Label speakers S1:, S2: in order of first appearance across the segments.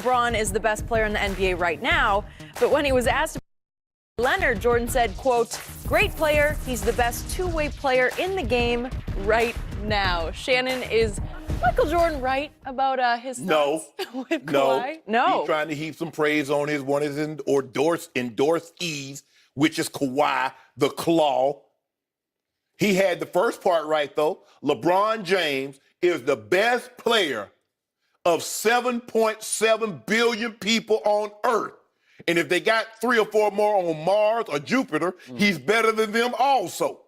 S1: LeBron is the best player in the NBA right now, but when he was asked about Leonard, Jordan said, quote, "Great player. He's the best two-way player in the game right now." Shannon, is Michael Jordan right about his thoughts with Kawhi? No.
S2: He's trying to heap some praise on one of his endorsees, which is Kawhi, the Claw. He had the first part right, though. LeBron James is the best player of 7.7 billion people on Earth. And if they got 3 or 4 more on Mars or Jupiter, he's better than them also.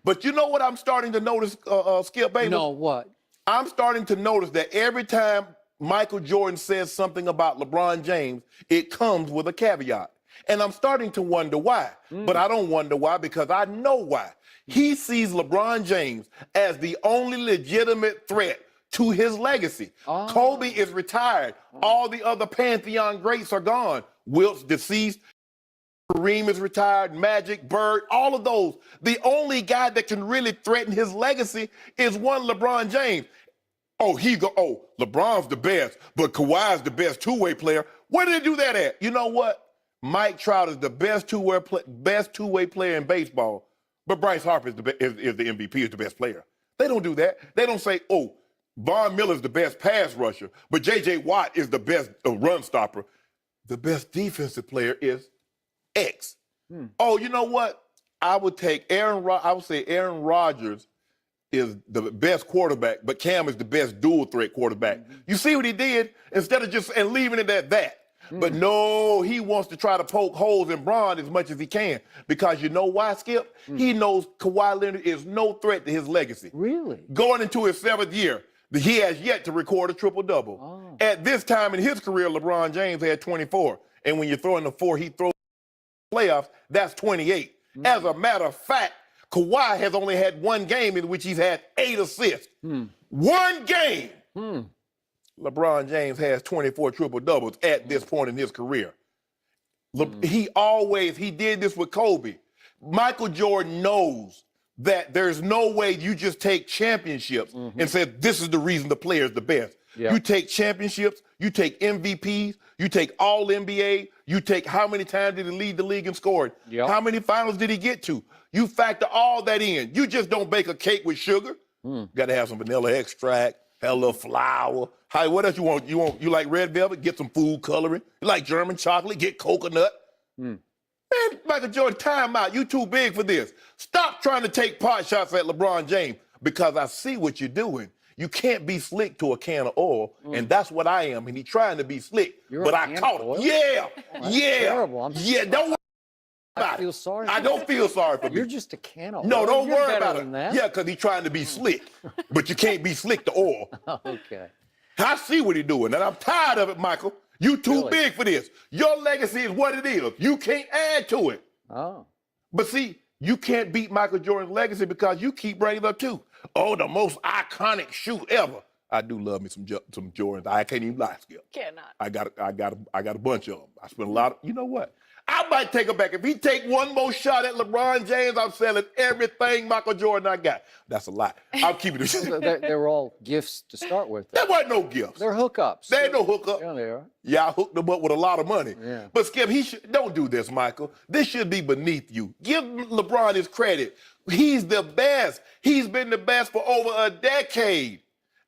S2: But you know what I'm starting to notice, Skip, baby?
S3: No, what?
S2: I'm starting to notice that every time Michael Jordan says something about LeBron James, it comes with a caveat. And I'm starting to wonder why. But I don't wonder why, because I know why. He sees LeBron James as the only legitimate threat to his legacy. Kobe is retired. All the other Pantheon greats are gone. Wilt's deceased. Kareem is retired. Magic, Bird, all of those. The only guy that can really threaten his legacy is one LeBron James. LeBron's the best, but Kawhi's the best two-way player. Where did they do that at? You know what? Mike Trout is the best two-way player in baseball, but Bryce Harper is the MVP, is the best player. They don't do that. They don't say, Von Miller's the best pass rusher, but J.J. Watt is the best run stopper. The best defensive player is X. You know what? I would say Aaron Rodgers is the best quarterback, but Cam is the best dual threat quarterback. You see what he did? Instead of just leaving it at that. But no, he wants to try to poke holes in Bron as much as he can. Because you know why, Skip? He knows Kawhi Leonard is no threat to his legacy.
S3: Really?
S2: Going into his 7th year, he has yet to record a triple-double. At this time in his career, LeBron James had 24. And when you throw in the 4 he throws in the playoffs, that's 28. As a matter of fact, Kawhi has only had 1 game in which he's had 8 assists. 1 game! LeBron James has 24 triple-doubles at this point in his career. He did this with Kobe. Michael Jordan knows that there's no way you just take championships and say, this is the reason the player is the best. You take championships, you take MVPs, you take All-NBA, you take how many times did he lead the league in scoring, how many finals did he get to. You factor all that in. You just don't bake a cake with sugar. Got to have some vanilla extract, have a little flour. What else you want? You like red velvet? Get some food coloring. You like German chocolate? Get coconut. Man, Michael Jordan, time out. You too big for this. Stop trying to take pot shots at LeBron James, because I see what you're doing. You can't be slick to a can of oil, and that's what I am. And he's trying to be slick, but I caught him.
S3: Terrible.
S2: Don't worry about
S3: I feel sorry.
S2: I don't feel sorry for me.
S3: You're just a can of oil.
S2: No, don't
S3: You're
S2: worry
S3: better
S2: about
S3: than
S2: it.
S3: that.
S2: Yeah, because he's trying to be slick, but you can't be slick to oil.
S3: Okay.
S2: I see what he's doing, and I'm tired of it, Michael. You too big for this. Your legacy is what it is. You can't add to it. But see, you can't beat Michael Jordan's legacy because you keep bringing it up too. The most iconic shoe ever. I do love me some Jordans. I can't even lie, Skip.
S1: Cannot.
S2: I got a bunch of them. I spent a lot of. You know what? I might take it back. If he take one more shot at LeBron James, I'm selling everything Michael Jordan I got. That's a lie. I'll keep it.
S3: They were all gifts to start with.
S2: There wasn't no gifts.
S3: They're hookups.
S2: There ain't no hookup.
S3: Yeah, they are.
S2: Yeah, I hooked them up with a lot of money.
S3: Yeah.
S2: But Skip, don't do this, Michael. This should be beneath you. Give LeBron his credit. He's the best. He's been the best for over a decade.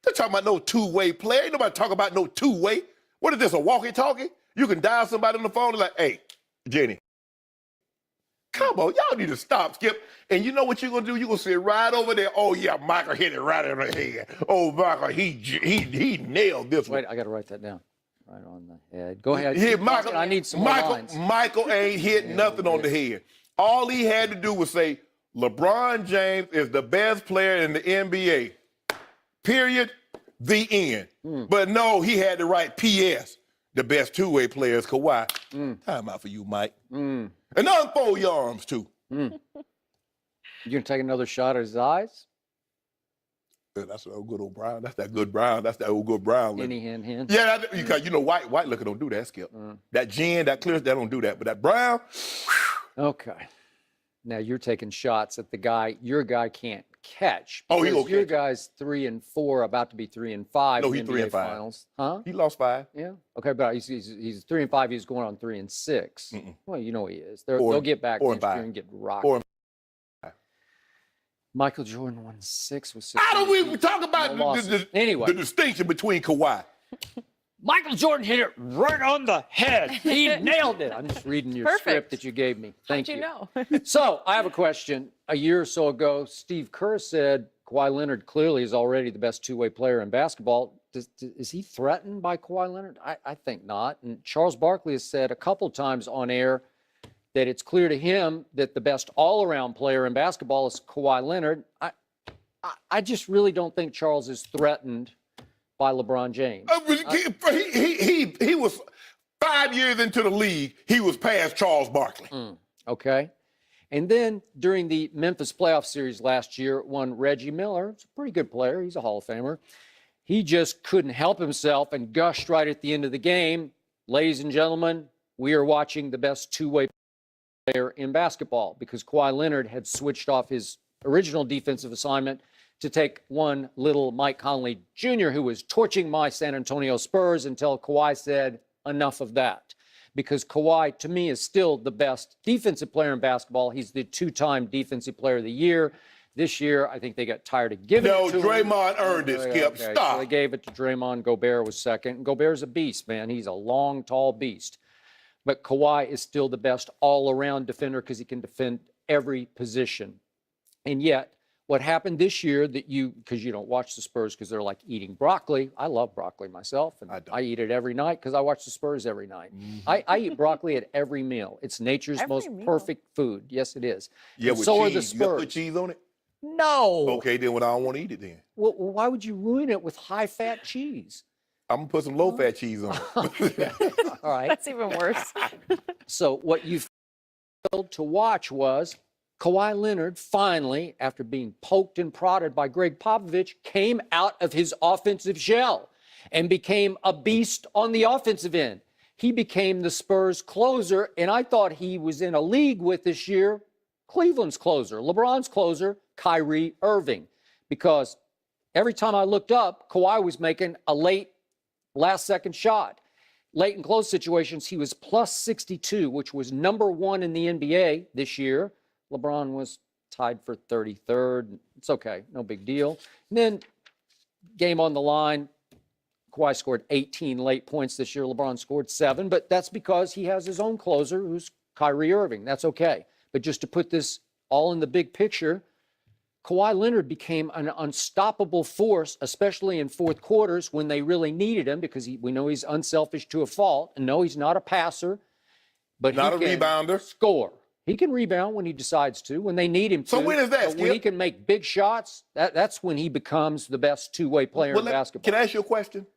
S2: They're talking about no two-way player. Ain't nobody talking about no two-way. What is this, a walkie-talkie? You can dial somebody on the phone and like, hey, Jenny. Come on, y'all need to stop, Skip. And you know what you're going to do? You're going to sit right over there. Oh, yeah, Michael hit it right in the head. Oh, Michael, he nailed this one.
S3: Wait, I got to write that down. Right on the head. Go ahead.
S2: Yeah, Michael,
S3: I need some more lines.
S2: Michael ain't hit nothing on the head. All he had to do was say, LeBron James is the best player in the NBA. Period. The end. But no, he had to write P.S. The best two-way player is Kawhi. Time out for you, Mike. And unfold your arms, too.
S3: You gonna take another shot at his eyes?
S2: Yeah, that's that good old Brown. That's that good Brown. That's that old good Brown.
S3: Henny, hen.
S2: Yeah, because you know white liquor don't do that, Skip. That gin, that clear, that don't do that. But that Brown.
S3: Okay. Now you're taking shots at the guy your guy can't catch.
S2: Oh, he
S3: because
S2: gonna
S3: your
S2: catch it.
S3: guy's 3-4, about to be 3-5.
S2: No,
S3: in
S2: he's
S3: the
S2: 3
S3: NBA
S2: and 5.
S3: Finals. Huh?
S2: He lost 5.
S3: Yeah. Okay, but he's 3-5. He's going on 3-6. Well, you know he is. They'll get back
S2: 4
S3: next
S2: and
S3: year
S2: 5.
S3: and get rocked.
S2: 4 and 5.
S3: Michael Jordan won 6 with 6.
S2: How do we talk about
S3: Anyway.
S2: the distinction between Kawhi?
S3: Michael Jordan hit it right on the head. He nailed it. I'm just reading your
S1: Perfect.
S3: script that you gave me. Thank
S1: How'd you know?
S3: So I have a question. A year or so ago, Steve Kerr said Kawhi Leonard clearly is already the best two-way player in basketball. Is he threatened by Kawhi Leonard? I think not. And Charles Barkley has said a couple times on air that it's clear to him that the best all-around player in basketball is Kawhi Leonard. I just really don't think Charles is threatened by LeBron James.
S2: He was 5 years into the league. He was past Charles Barkley.
S3: Okay. And then during the Memphis playoff series last year, one Reggie Miller. He's a pretty good player. He's a Hall of Famer. He just couldn't help himself and gushed right at the end of the game. Ladies and gentlemen, we are watching the best two-way player in basketball because Kawhi Leonard had switched off his original defensive assignment to take one little Mike Conley Jr., who was torching my San Antonio Spurs until Kawhi said, enough of that. Because Kawhi, to me, is still the best defensive player in basketball. He's the 2-time Defensive Player of the Year. This year, I think they got tired of giving it to him.
S2: No, Draymond earned it, Skip.
S3: Okay,
S2: Stop.
S3: so they gave it to Draymond. Gobert was second. And Gobert's a beast, man. He's a long, tall beast. But Kawhi is still the best all-around defender because he can defend every position. And yet, what happened this year because you don't watch the Spurs because they're like eating broccoli. I love broccoli myself, and I eat it every night because I watch the Spurs every night. I eat broccoli at every meal. It's nature's most perfect food. Yes, it is.
S2: Yeah,
S3: and
S2: with
S3: so
S2: cheese.
S3: are the Spurs.
S2: You got to put cheese on it?
S3: No.
S2: Okay, then I don't want to eat it then.
S3: Well, why would you ruin it with high-fat cheese?
S2: I'm going to put some low-fat cheese on it.
S3: All right.
S1: That's even worse.
S3: So what you failed to watch was Kawhi Leonard finally, after being poked and prodded by Greg Popovich, came out of his offensive shell and became a beast on the offensive end. He became the Spurs closer, and I thought he was in a league with this year Cleveland's closer, LeBron's closer, Kyrie Irving, because every time I looked up, Kawhi was making a late last-second shot. Late and close situations, he was plus 62, which was number 1 in the NBA this year. LeBron was tied for 33rd. It's okay, no big deal. And then game on the line, Kawhi scored 18 late points this year. LeBron scored 7, but that's because he has his own closer, who's Kyrie Irving. That's okay. But just to put this all in the big picture, Kawhi Leonard became an unstoppable force, especially in fourth quarters when they really needed him, because we know he's unselfish to a fault, and no, he's not a passer, but
S2: not a rebounder.
S3: Score. He can rebound when he decides to, when they need him to.
S2: So when is that, Skip?
S3: When he can make big shots, that's when he becomes the best two-way player in basketball.
S2: Can I ask you a question?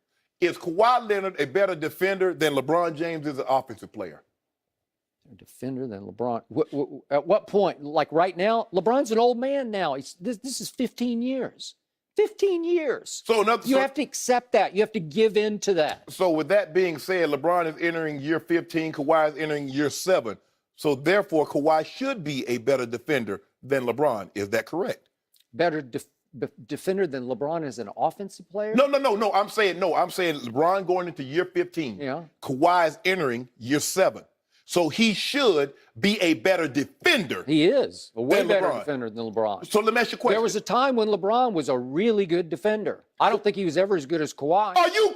S2: Is Kawhi Leonard a better defender than LeBron James is an offensive player?
S3: A defender than LeBron. At what point? Like right now? LeBron's an old man now. This is 15 years. 15 years.
S2: So
S3: you have to accept that. You have to give in to that.
S2: So with that being said, LeBron is entering year 15. Kawhi is entering year 7. So therefore, Kawhi should be a better defender than LeBron. Is that correct?
S3: Better defender than LeBron as an offensive player?
S2: No. I'm saying LeBron going into year 15.
S3: Yeah.
S2: Kawhi is entering year 7. So he should be a better defender.
S3: He is a way better
S2: LeBron.
S3: defender than LeBron.
S2: So let me ask you a question.
S3: There was a time when LeBron was a really good defender. I don't think he was ever as good as Kawhi.
S2: Are you?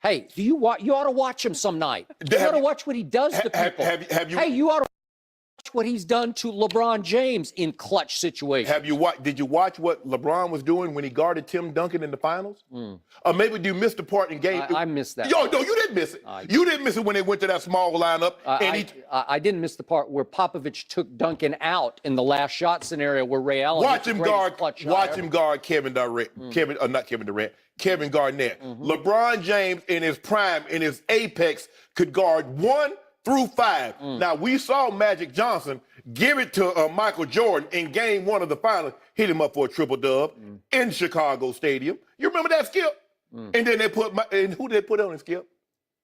S3: Hey, you ought to watch him some night. You ought to watch what he does to people.
S2: Have you?
S3: Hey, you ought to watch what he's done to LeBron James in clutch situations.
S2: Did you watch what LeBron was doing when he guarded Tim Duncan in the finals? Or maybe you missed the part in game.
S3: I missed that.
S2: No, you didn't miss it. You didn't miss it when they went to that small lineup.
S3: I didn't miss the part where Popovich took Duncan out in the last shot scenario where Ray Allen
S2: watch him guard Kevin Durant. Kevin Garnett. LeBron James in his prime, in his apex, could guard 1 through 5. Now, we saw Magic Johnson give it to Michael Jordan in game 1 of the finals, hit him up for a triple-dub in Chicago Stadium. You remember that, Skip? And then who did they put on it, Skip?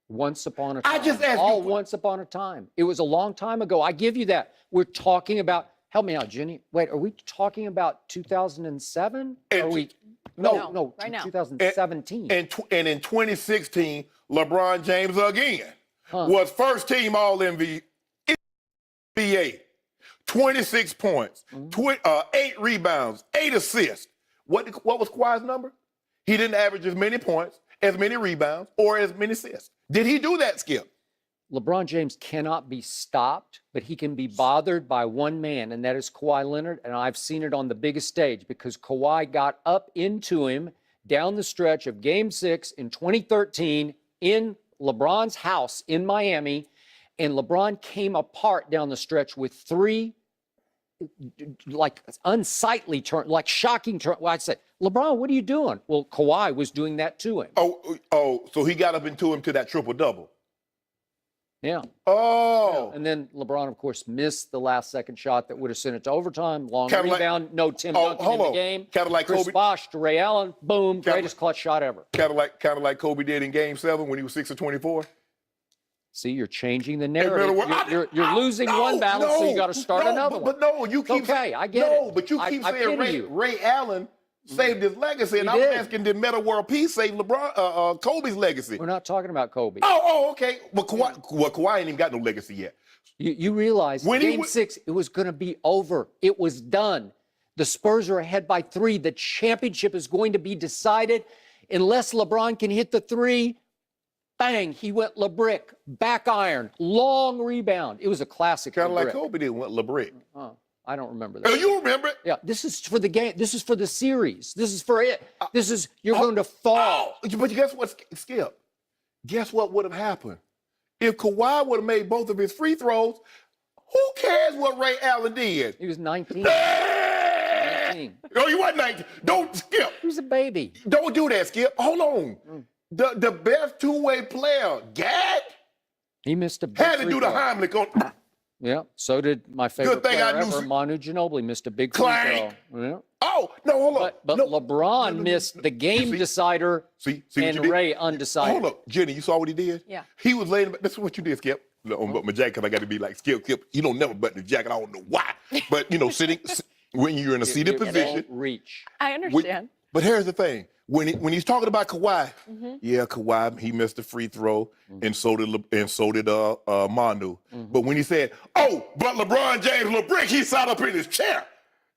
S3: Once upon a time.
S2: I just asked
S3: all
S2: you.
S3: once upon a time. It was a long time ago. I give you that. We're talking about, help me out, Jenny. Wait, are we talking about 2007? Are we? No,
S1: right now.
S3: 2017.
S2: And in 2016, LeBron James again was first team All NBA, 26 points, 8 rebounds, 8 assists. What was Kawhi's number? He didn't average as many points, as many rebounds, or as many assists. Did he do that, Skip?
S3: LeBron James cannot be stopped, but he can be bothered by one man, and that is Kawhi Leonard. And I've seen it on the biggest stage because Kawhi got up into him down the stretch of Game 6 in 2013 in LeBron's house in Miami, and LeBron came apart down the stretch with 3 like unsightly turn, like shocking turn. Well, I'd say, LeBron, what are you doing? Well, Kawhi was doing that to him.
S2: So he got up into him to that triple-double.
S3: Yeah.
S2: Oh.
S3: Yeah. And then LeBron, of course, missed the last second shot that would have sent it to overtime. Long
S2: Kinda
S3: rebound, no Tim Duncan in the game.
S2: Kind of like
S3: Chris
S2: Kobe.
S3: Bosh to Ray Allen, boom, greatest clutch shot ever.
S2: Kind of like Kobe did in Game 7 when he was 6 of 24.
S3: See, you're changing the narrative. You're losing one battle, so you got to start another one.
S2: But no, you keep
S3: okay, I get it.
S2: No, but you keep
S3: I
S2: saying
S3: pity you.
S2: Ray Allen saved his legacy, and
S3: He
S2: I was
S3: did.
S2: asking, did Metta World Peace save Kobe's legacy?
S3: We're not talking about Kobe.
S2: Okay. But Kawhi ain't even got no legacy yet.
S3: You realize
S2: When
S3: Game 6, it was going to be over. It was done. The Spurs are ahead by 3. The championship is going to be decided unless LeBron can hit the 3. Bang, he went LeBrick, back iron, long rebound. It was a classic.
S2: Kind of like
S3: LeBrick.
S2: Kobe did with LeBrick.
S3: Oh, I don't remember that.
S2: Oh, you remember it?
S3: Yeah, this is for the game. This is for the series. This is for it. This is, you're going to fall.
S2: But guess what, Skip? Guess what would have happened? If Kawhi would have made both of his free throws, who cares what Ray Allen did?
S3: He was 19. 19.
S2: No, he wasn't 19. Don't, Skip.
S3: He was a baby.
S2: Don't do that, Skip. Hold on. The best two-way player, Gad,
S3: He missed a big
S2: had to
S3: free
S2: do the
S3: throw.
S2: Heimlich on.
S3: Yeah, so did my favorite
S2: thing
S3: player
S2: I knew
S3: ever, Manu Ginobili, missed a big free
S2: Clank.
S3: throw. Yeah.
S2: Oh, no, hold on.
S3: But
S2: No.
S3: LeBron
S2: No.
S3: missed the game decider
S2: See what
S3: and
S2: you did?
S3: Ray undecided.
S2: Hold up, Jenny, you saw what he did?
S1: Yeah.
S2: He was laying, this is what you did, Skip. On my jacket, 'cause I got to be like, Skip, you don't never button the jacket. I don't know why. But, sitting, when you're in a seated
S3: You
S2: position.
S3: don't reach.
S1: I understand.
S2: But here's the thing. When he's talking about Kawhi, yeah, Kawhi, he missed the free throw, and so did Manu. But when he said, but LeBron James, LeBrick, he sat up in his chair.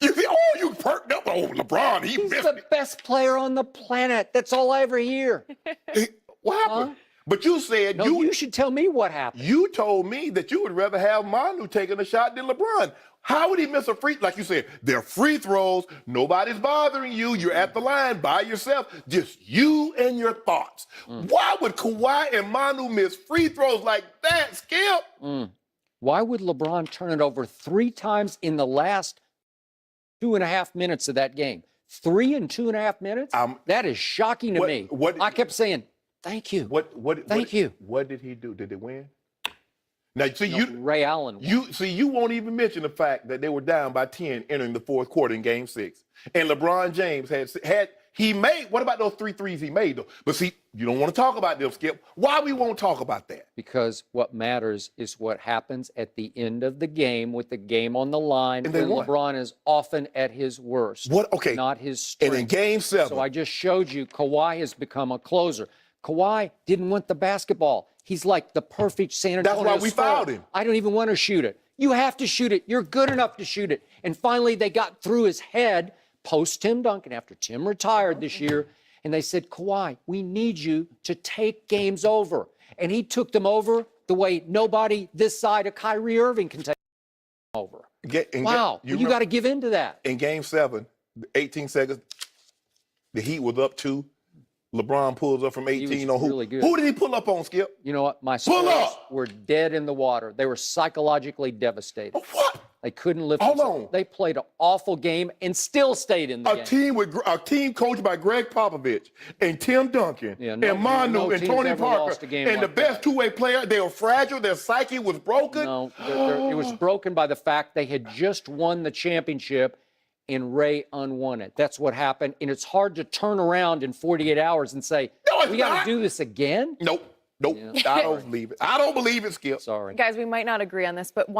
S2: You see, you perked up. Oh, LeBron, he
S3: He's
S2: missed
S3: the
S2: it.
S3: best player on the planet. That's all I ever hear.
S2: What happened? But you said
S3: No, you should tell me what happened.
S2: You told me that you would rather have Manu taking a shot than LeBron. How would he miss a free? Like you said, they're free throws. Nobody's bothering you. You're at the line by yourself. Just you and your thoughts. Why would Kawhi and Manu miss free throws like that, Skip?
S3: Why would LeBron turn it over 3 times in the last 2.5 minutes of that game? 3 in 2.5 minutes? That is shocking to me. I kept saying, thank you. Thank you.
S2: What did he do? Did they win? Now, see,
S3: Ray Allen won.
S2: You won't even mention the fact that they were down by 10 entering the fourth quarter in Game 6. And LeBron James what about those 3 threes he made, though? But see, you don't want to talk about them, Skip. Why we won't talk about that?
S3: Because what matters is what happens at the end of the game with the game on the line
S2: And
S3: when
S2: they won.
S3: LeBron is often at his worst.
S2: Okay.
S3: Not his strength.
S2: And in Game 7.
S3: So I just showed you Kawhi has become a closer. Kawhi didn't want the basketball. He's like the perfect San Antonio
S2: That's why we
S3: scorer.
S2: fouled him.
S3: I don't even want to shoot it. You have to shoot it. You're good enough to shoot it. And finally, they got through his head post Tim Duncan after Tim retired this year. And they said, Kawhi, we need you to take games over. And he took them over the way nobody this side of Kyrie Irving can take them over. You got to give in to that.
S2: In Game 7, 18 seconds, the Heat was up 2. LeBron pulls up from 18 on who?
S3: Really good.
S2: Who did he pull up on, Skip?
S3: You know what? My Spurs were dead in the water. They were psychologically devastated.
S2: What?
S3: They couldn't lift.
S2: Hold on.
S3: They played an awful game and still stayed in the game.
S2: A team coached by Greg Popovich and Tim Duncan and Manu and Tony Parker and the best two-way player. They were fragile. Their psyche was broken.
S3: No, it was broken by the fact they had just won the championship and Ray unwon it. That's what happened. And it's hard to turn around in 48 hours and say, we got to do this again?
S2: Nope. Nope,
S3: Yeah.
S2: I don't believe it. I don't believe it, Skip.
S3: Sorry.
S1: Guys, we might not agree on this, but one